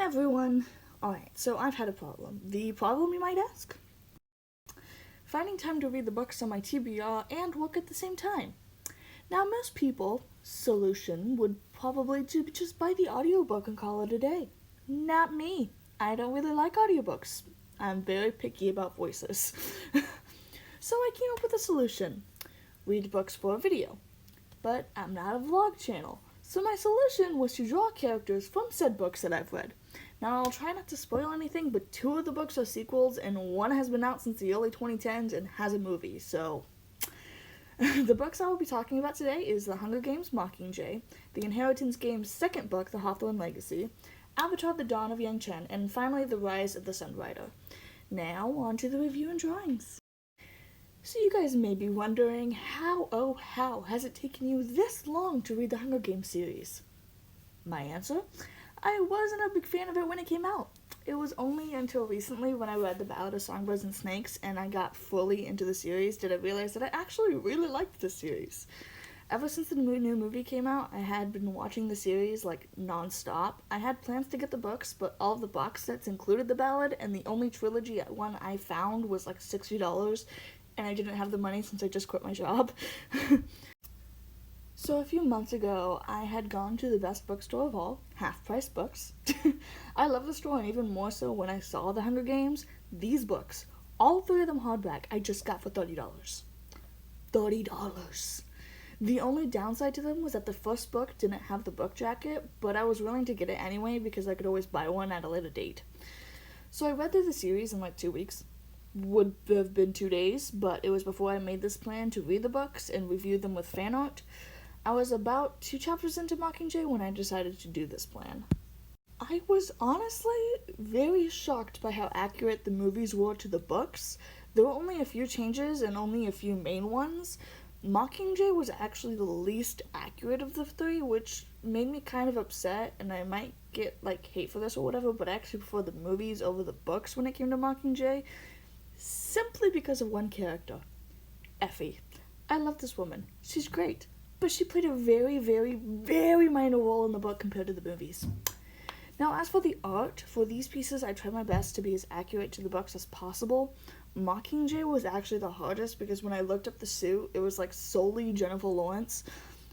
everyone. Alright, so I've had a problem. The problem, you might ask? Finding time to read the books on my TBR and work at the same time. Now, most people, solution, would probably just buy the audiobook and call it a day. Not me. I don't really like audiobooks. I'm very picky about voices. So I came up with a solution. Read books for a video. But I'm not a vlog channel. So my solution was to draw characters from said books that I've read. Now, I'll try not to spoil anything, but 2 of the books are sequels, and 1 has been out since the early 2010s and has a movie, so... The books I will be talking about today is The Hunger Games: Mockingjay, The Inheritance Games' second book, The Hawthorne Legacy, Avatar: The Dawn of Yang Chen, and finally The Rise of the Sunrider. Now, on to the review and drawings. So you guys may be wondering, how has it taken you this long to read the Hunger Games series? My answer? I wasn't a big fan of it when it came out. It was only until recently when I read The Ballad of Songbirds and Snakes and I got fully into the series did I realize that I actually really liked the series. Ever since the new movie came out, I had been watching the series like non-stop. I had plans to get the books, but all of the box sets included the ballad, and the only trilogy one I found was like $60, and I didn't have the money since I just quit my job. So a few months ago, I had gone to the best bookstore of all, Half Price Books. I love the store, and even more so when I saw The Hunger Games. These books, all 3 of them hardback, I just got for $30. $30. The only downside to them was that the first book didn't have the book jacket, but I was willing to get it anyway because I could always buy one at a later date. So I read through the series in like 2 weeks. Would have been 2 days, but it was before I made this plan to read the books and review them with fan art. I was about 2 chapters into Mockingjay when I decided to do this plan. I was honestly very shocked by how accurate the movies were to the books. There were only a few changes and only a few main ones. Mockingjay was actually the least accurate of the 3, which made me kind of upset, and I might get like hate for this or whatever, but I actually prefer the movies over the books when it came to Mockingjay, simply because of one character, Effie. I love this woman. She's great. But she played a very, very, very minor role in the book compared to the movies. Now, as for the art, for these pieces, I tried my best to be as accurate to the books as possible. Mockingjay was actually the hardest because when I looked up the suit, it was like solely Jennifer Lawrence.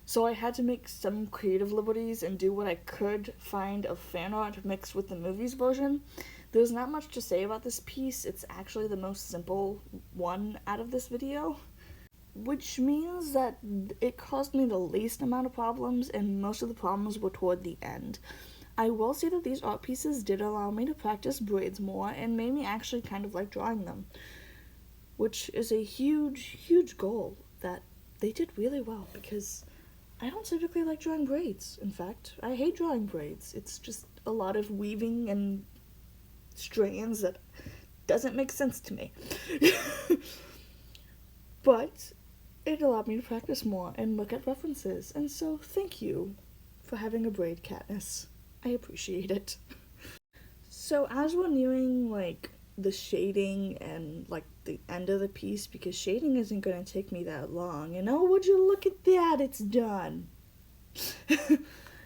So I had to make some creative liberties and do what I could find of fan art mixed with the movies version. There's not much to say about this piece. It's actually the most simple one out of this video, which means that it caused me the least amount of problems, and most of the problems were toward the end. I will say that these art pieces did allow me to practice braids more and made me actually kind of like drawing them, which is a huge goal that they did really well because I don't typically like drawing braids. In fact, I hate drawing braids. It's just a lot of weaving and strands that doesn't make sense to me. But it allowed me to practice more and look at references, and so thank you for having a braid, Katniss. I appreciate it. So as we're nearing like the shading and like the end of the piece, because shading isn't going to take me that long, and oh, would you look at that, it's done.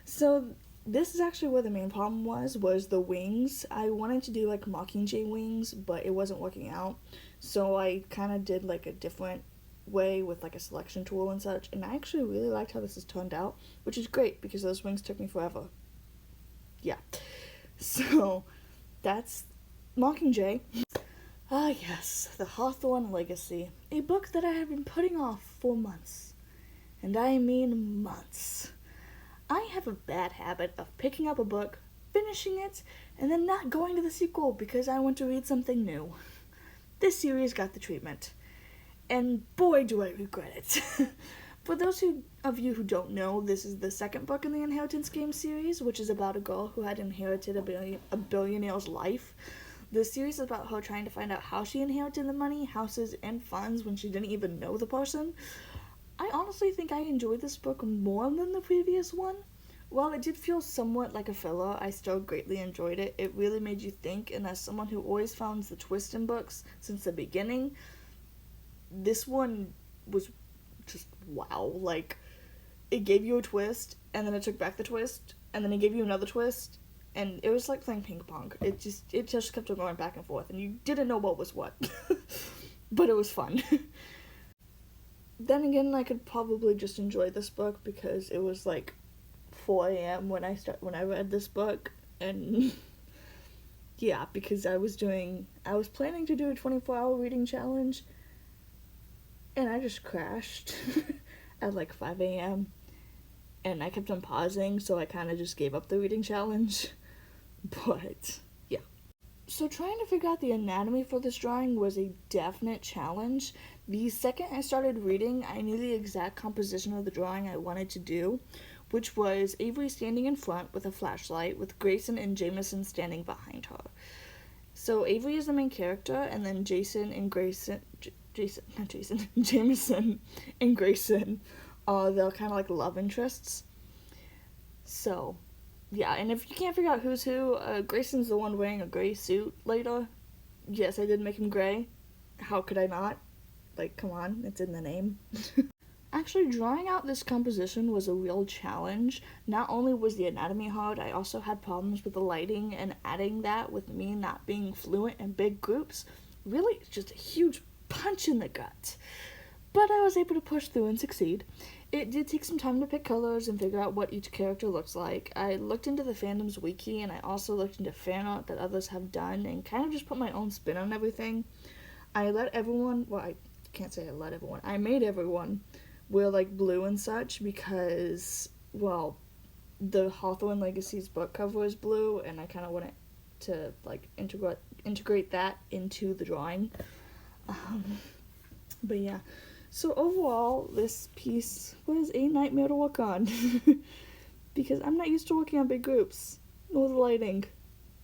So this is actually where the main problem was the wings. I wanted to do like Mockingjay wings, but it wasn't working out, so I kind of did like a different way with like a selection tool and such, and I actually really liked how this has turned out, which is great because those wings took me forever. Yeah, so that's Mockingjay. Ah yes, The Hawthorne Legacy, a book that I have been putting off for months, and I mean months. I have a bad habit of picking up a book, finishing it, and then not going to the sequel because I want to read something new. This series got the treatment, and boy do I regret it. For those of you who don't know, this is the second book in the Inheritance Games series, which is about a girl who had inherited a billionaire's life. The series is about her trying to find out how she inherited the money, houses, and funds when she didn't even know the person. I honestly think I enjoyed this book more than the previous one. While it did feel somewhat like a filler, I still greatly enjoyed it. It really made you think, and as someone who always found the twist in books since the beginning, this one was just wow. Like, it gave you a twist, and then it took back the twist, and then it gave you another twist, and it was like playing ping pong. It just kept on going back and forth, and you didn't know what was what. But it was fun. Then again, I could probably just enjoy this book because it was like 4 a.m. when I read this book, and yeah, because I was planning to do a 24-hour reading challenge, and I just crashed at like 5 a.m. and I kept on pausing, so I kind of just gave up the reading challenge. But yeah. So trying to figure out the anatomy for this drawing was a definite challenge. The second I started reading, I knew the exact composition of the drawing I wanted to do, which was Avery standing in front with a flashlight, with Grayson and Jameson standing behind her. So Avery is the main character, and then Jameson and Grayson are the kind of like love interests. So yeah, and if you can't figure out who's who, Grayson's the one wearing a gray suit later. Yes, I did make him gray. How could I not? Like, come on, it's in the name. Actually, drawing out this composition was a real challenge. Not only was the anatomy hard, I also had problems with the lighting, and adding that with me not being fluent in big groups, really just a huge punch in the gut. But I was able to push through and succeed. It did take some time to pick colors and figure out what each character looks like. I looked into the fandom's wiki, and I also looked into fan art that others have done, and kind of just put my own spin on everything. I let everyone, well, I can't say I let everyone, I made everyone wear like blue and such because, well, the Hawthorne Legacy's book cover is blue, and I kind of wanted to like integrate that into the drawing. But yeah, so overall this piece was a nightmare to work on because I'm not used to working on big groups nor the lighting,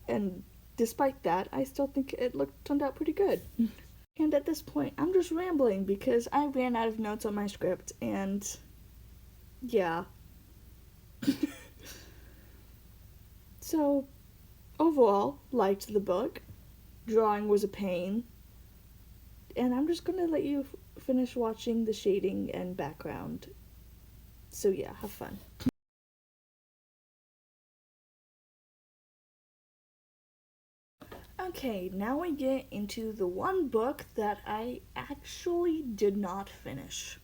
and despite that I still think it turned out pretty good. And at this point, I'm just rambling because I ran out of notes on my script, and yeah. So, overall, liked the book. Drawing was a pain. And I'm just gonna let you finish watching the shading and background. So yeah, have fun. Okay, now we get into the one book that I actually did not finish.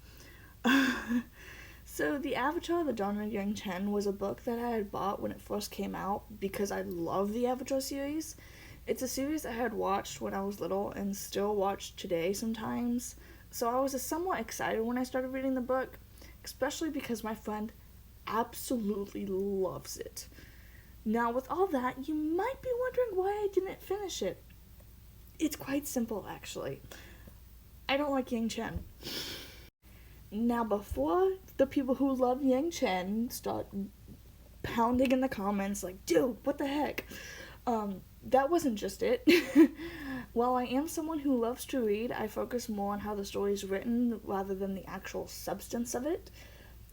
So, The Avatar, The Dawn of Young Chen was a book that I had bought when it first came out because I love the Avatar series. It's a series I had watched when I was little and still watch today sometimes. So I was somewhat excited when I started reading the book, especially because my friend absolutely loves it. Now, with all that, you might be wondering why I didn't finish it. It's quite simple, actually. I don't like Yang Chen. Now, before the people who love Yang Chen start pounding in the comments like, dude, what the heck? That wasn't just it. While I am someone who loves to read, I focus more on how the story is written rather than the actual substance of it.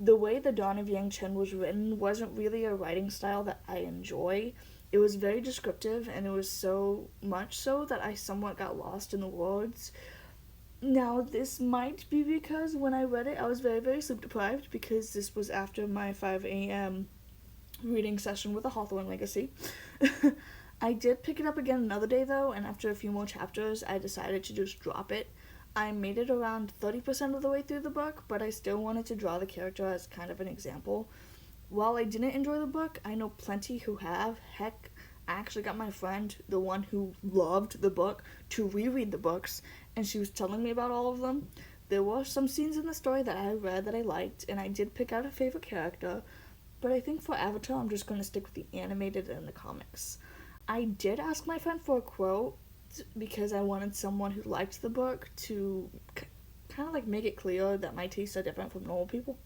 The way The Dawn of Yang Chen was written wasn't really a writing style that I enjoy. It was very descriptive, and it was so much so that I somewhat got lost in the words. Now, this might be because when I read it, I was very, very sleep deprived because this was after my 5 a.m. reading session with the Hawthorne Legacy. I did pick it up again another day, though, and after a few more chapters, I decided to just drop it. I made it around 30% of the way through the book, but I still wanted to draw the character as kind of an example. While I didn't enjoy the book, I know plenty who have. Heck, I actually got my friend, the one who loved the book, to reread the books, and she was telling me about all of them. There were some scenes in the story that I read that I liked, and I did pick out a favorite character, but I think for Avatar, I'm just going to stick with the animated and the comics. I did ask my friend for a quote because I wanted someone who liked the book to kind of like make it clear that my tastes are different from normal people.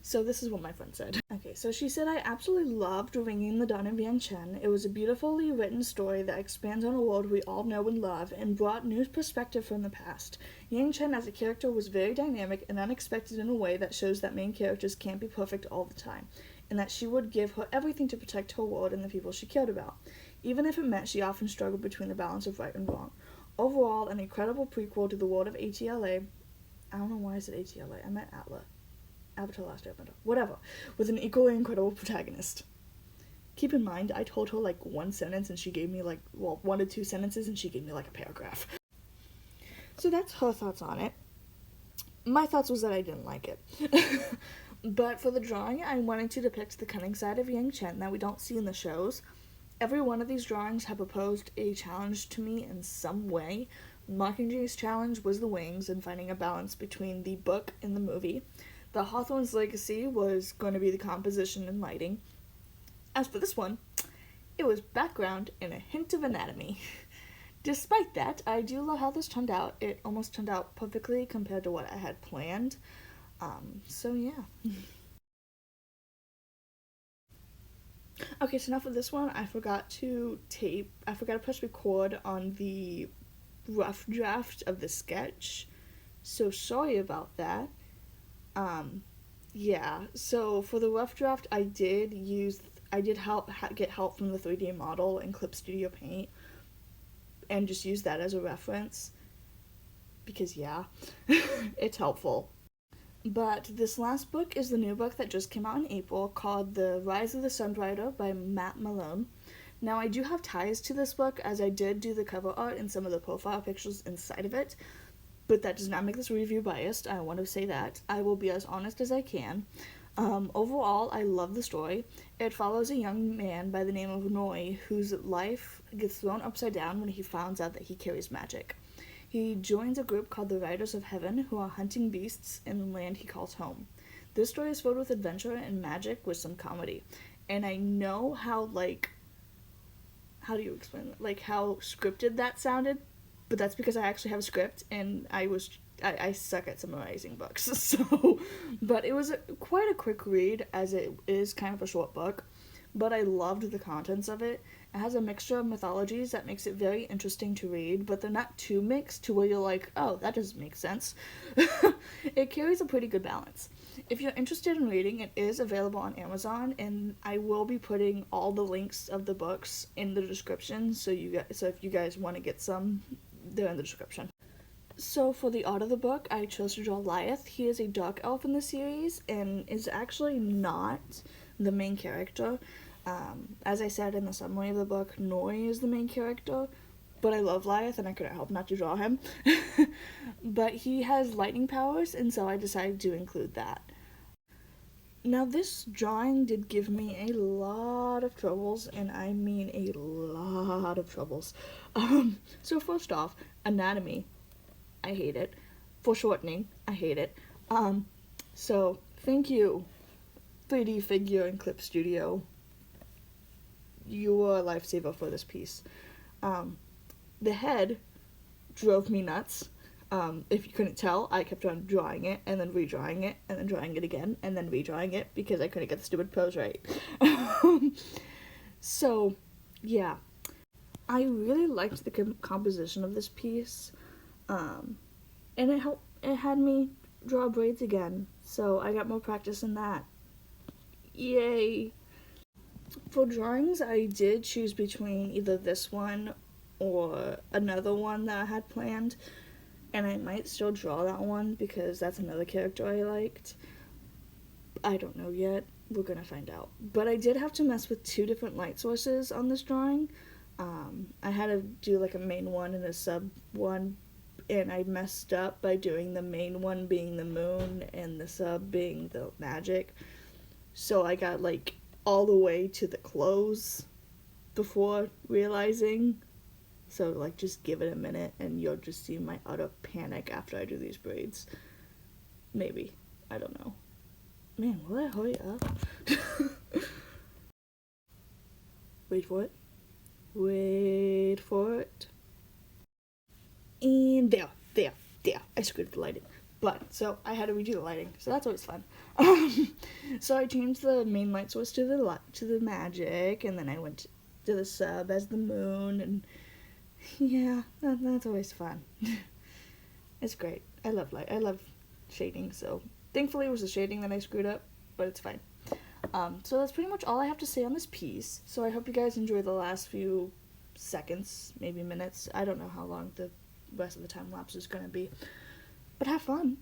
So this is what my friend said. Okay, so she said, I absolutely loved Ringing the Dawn of Yang Chen. It was a beautifully written story that expands on a world we all know and love and brought new perspective from the past. Yang Chen as a character was very dynamic and unexpected in a way that shows that main characters can't be perfect all the time, and that she would give her everything to protect her world and the people she cared about, even if it meant she often struggled between the balance of right and wrong. Overall, an incredible prequel to the world of ATLA. I don't know why I said ATLA. I meant Atla. Avatar Last Airbender. Whatever. With an equally incredible protagonist. Keep in mind, I told her like one sentence and she gave me like, well, 1 to 2 sentences and she gave me like a paragraph. So that's her thoughts on it. My thoughts was that I didn't like it. But for the drawing, I wanted to depict the cunning side of Yang Chen that we don't see in the shows. Every one of these drawings have proposed a challenge to me in some way. Mockingjays' challenge was the wings and finding a balance between the book and the movie. The Hawthorne's legacy was going to be the composition and lighting. As for this one, it was background and a hint of anatomy. Despite that, I do love how this turned out. It almost turned out perfectly compared to what I had planned. So yeah. Okay, so now for this one, I forgot to press record on the rough draft of the sketch. So sorry about that. Yeah, so for the rough draft, I did get help from the 3D model in Clip Studio Paint and just use that as a reference because yeah, it's helpful. But this last book is the new book that just came out in April called The Rise of the Sunbrighter by Matt Malone. Now, I do have ties to this book as I did do the cover art and some of the profile pictures inside of it, but that does not make this review biased. I want to say that. I will be as honest as I can. Overall, I love the story. It follows a young man by the name of Noi whose life gets thrown upside down when he finds out that he carries magic. He joins a group called the Riders of Heaven, who are hunting beasts in the land he calls home. This story is filled with adventure and magic with some comedy. And I know how, how do you explain it? Like, how scripted that sounded, but that's because I actually have a script, and I suck at summarizing books, so, but it was quite a quick read, as it is kind of a short book, but I loved the contents of it. It has a mixture of mythologies that makes it very interesting to read, but they're not too mixed to where you're like, oh, that doesn't make sense. It carries a pretty good balance. If you're interested in reading, it is available on Amazon, and I will be putting all the links of the books in the description, so if you guys want to get some, they're in the description. So for the art of the book, I chose to draw Lyeth. He is a dark elf in the series, and is actually not the main character. As I said in the summary of the book, Noi is the main character, but I love Lyeth and I couldn't help not to draw him. But he has lightning powers, and so I decided to include that. Now this drawing did give me a lot of troubles, and I mean a lot of troubles. So first off, anatomy, I hate it. Foreshortening, I hate it. So thank you, 3D Figure and Clip Studio. You were a lifesaver for this piece. The head drove me nuts. If you couldn't tell, I kept on drawing it, and then redrawing it, and then drawing it again, and then redrawing it, because I couldn't get the stupid pose right. So, yeah. I really liked the composition of this piece, and it had me draw braids again, so I got more practice in that. Yay! For drawings, I did choose between either this one or another one that I had planned, and I might still draw that one because that's another character I liked. I don't know yet. We're gonna find out. But I did have to mess with 2 different light sources on this drawing. I had to do like a main one and a sub one, and I messed up by doing the main one being the moon and the sub being the magic. So I got like all the way to the close before realizing. So like just give it a minute and you'll just see my utter panic after I do these braids. Maybe. I don't know. Man, will I hurry up? Wait for it. Wait for it. And there. I screwed up the lighting. But, so, I had to redo the lighting, so that's always fun. So I changed the main light source to the magic, and then I went to the sub as the moon, and yeah, that's always fun. It's great. I love shading, so thankfully it was the shading that I screwed up, but it's fine. So that's pretty much all I have to say on this piece. So I hope you guys enjoy the last few seconds, maybe minutes. I don't know how long the rest of the time lapse is going to be, but have fun.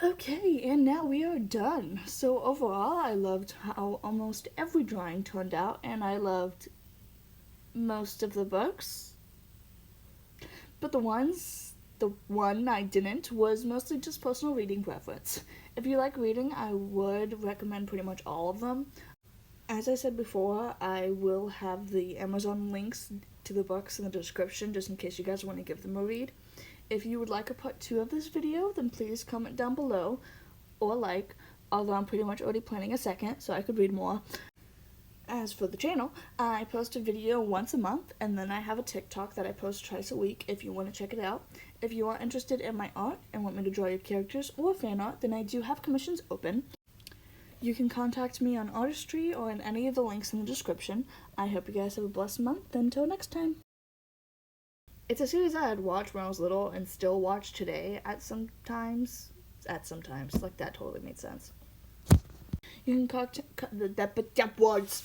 Okay, and now we are done. So overall, I loved how almost every drawing turned out, and I loved most of the books. But the one I didn't was mostly just personal reading preference. If you like reading, I would recommend pretty much all of them. As I said before, I will have the Amazon links to the books in the description just in case you guys want to give them a read. If you would like a part 2 of this video, then please comment down below or like, although I'm pretty much already planning a second so I could read more. As for the channel, I post a video once a month, and then I have a TikTok that I post twice a week if you want to check it out. If you are interested in my art and want me to draw your characters or fan art, then I do have commissions open. You can contact me on Artistree or in any of the links in the description. I hope you guys have a blessed month. Until next time. It's a series I had watched when I was little and still watch today at sometimes. Like, that totally made sense. You can contact the words.